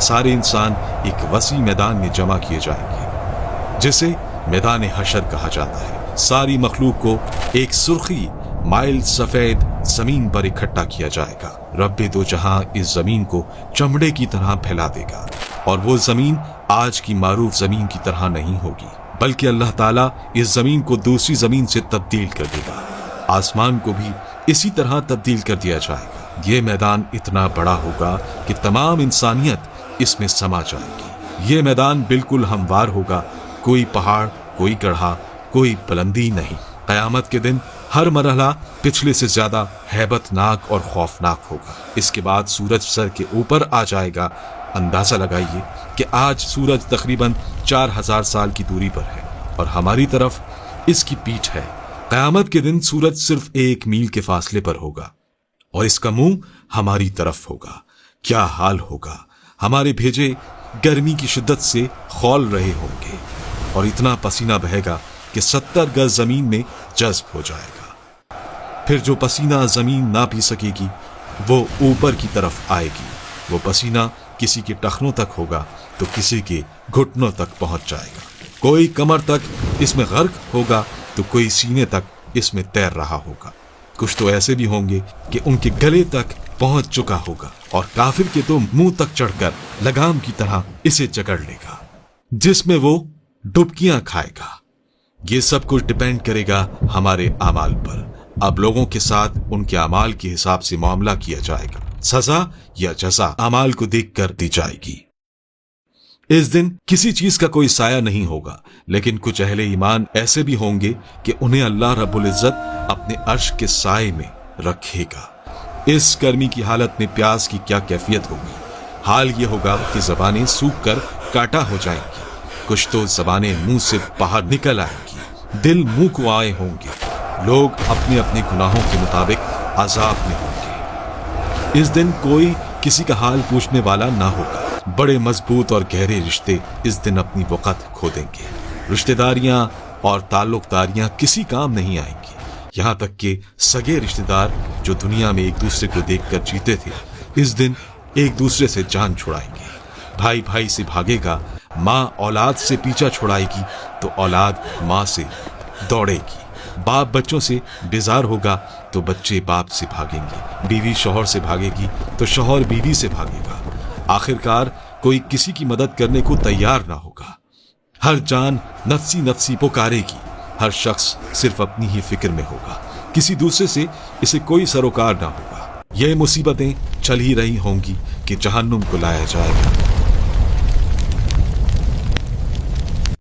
सारे इंसान एक वसी मैदान में जमा किए जाएंगे जिसे मैदान हशर कहा जाता है। सारी मखलूक को एक सुर्खी माइल सफेद जमीन पर इकट्ठा किया जाएगा। रब्बे दो जहां इस जमीन को चमड़े की तरह फैला देगा और वो जमीन आज की मारूफ जमीन की तरह नहीं होगी, बल्कि अल्लाह ताला इस जमीन को दूसरी जमीन से तब्दील कर देगा। आसमान को भी इसी तरह तब्दील कर दिया जाएगा। ये मैदान इतना बड़ा होगा कि तमाम इंसानियत इसमें समा जाएगी। ये मैदान बिल्कुल हमवार होगा, कोई पहाड़, कोई गढ़ा, कोई बुलंदी नहीं। क़यामत के दिन हर मरहला पिछले से ज्यादा हैबतनाक और खौफनाक होगा। इसके बाद सूरज सर के ऊपर आ जाएगा। अंदाजा लगाइए कि आज सूरज तकरीबन 4000 साल की दूरी पर है और हमारी तरफ इसकी पीठ है। क़यामत के दिन सूरज सिर्फ 1 मील के फासले पर होगा और इसका मुंह हमारी तरफ होगा। क्या हाल होगा। हमारे भेजे गर्मी की शिद्दत से खौल रहे होंगे और इतना पसीना बहेगा कि 70 गज जमीन में जज्ब हो जाएगा। फिर जो पसीना जमीन ना पी सकेगी वो ऊपर की तरफ आएगी। वो पसीना किसी के टखनों तक होगा तो किसी के घुटनों तक पहुंच जाएगा। कोई कमर तक इसमें गर्क होगा तो कोई सीने तक इसमें तैर रहा होगा। कुछ तो ऐसे भी होंगे कि उनके गले तक पहुंच चुका होगा और काफिर के तो मुंह तक चढ़कर लगाम की तरह इसे जकड़ लेगा, जिसमें वो डुबकियां खाएगा। ये सब कुछ डिपेंड करेगा हमारे अमाल पर। अब लोगों के साथ उनके अमाल के हिसाब से मामला किया जाएगा। सजा या जजा अमाल को देखकर दी जाएगी। इस दिन किसी चीज का कोई साया नहीं होगा, लेकिन कुछ अहले ईमान ऐसे भी होंगे कि उन्हें अल्लाह रब्बुल इज्जत अपने अर्श के साए में रखेगा। इस गर्मी की हालत में प्यास की क्या कैफियत होगी। हाल ये होगा कि जबानें सूख कर काटा हो जाएंगी। कुछ तो जबानें मुंह से बाहर निकल आएंगी। दिल मुंह को आए होंगे। लोग अपने अपने गुनाहों के मुताबिक अजाब में होंगे। इस दिन कोई किसी का हाल पूछने वाला ना होगा। बड़े मजबूत और गहरे रिश्ते इस दिन अपनी वक़्त खो देंगे। रिश्तेदारियां और ताल्लुकदारियां किसी काम नहीं आएंगी। यहाँ तक कि सगे रिश्तेदार जो दुनिया में एक दूसरे को देखकर जीते थे, इस दिन एक दूसरे से जान छुड़ाएंगे। भाई भाई से भागेगा, माँ औलाद से पीछा छुड़ाएगी तो औलाद माँ से दौड़ेगी। बाप बच्चों से बेजार होगा तो बच्चे बाप से भागेंगे। बीवी शौहर से भागेगी तो शौहर बीवी से भागेगा। आखिरकार कोई किसी की मदद करने को तैयार ना होगा। हर जान नफ्सी नफ्सी पुकारेगी। हर शख्स सिर्फ अपनी ही फिक्र में होगा। किसी दूसरे से इसे कोई सरोकार ना होगा। ये मुसीबतें चल ही रही होंगी कि जहन्नुम को लाया जाएगा।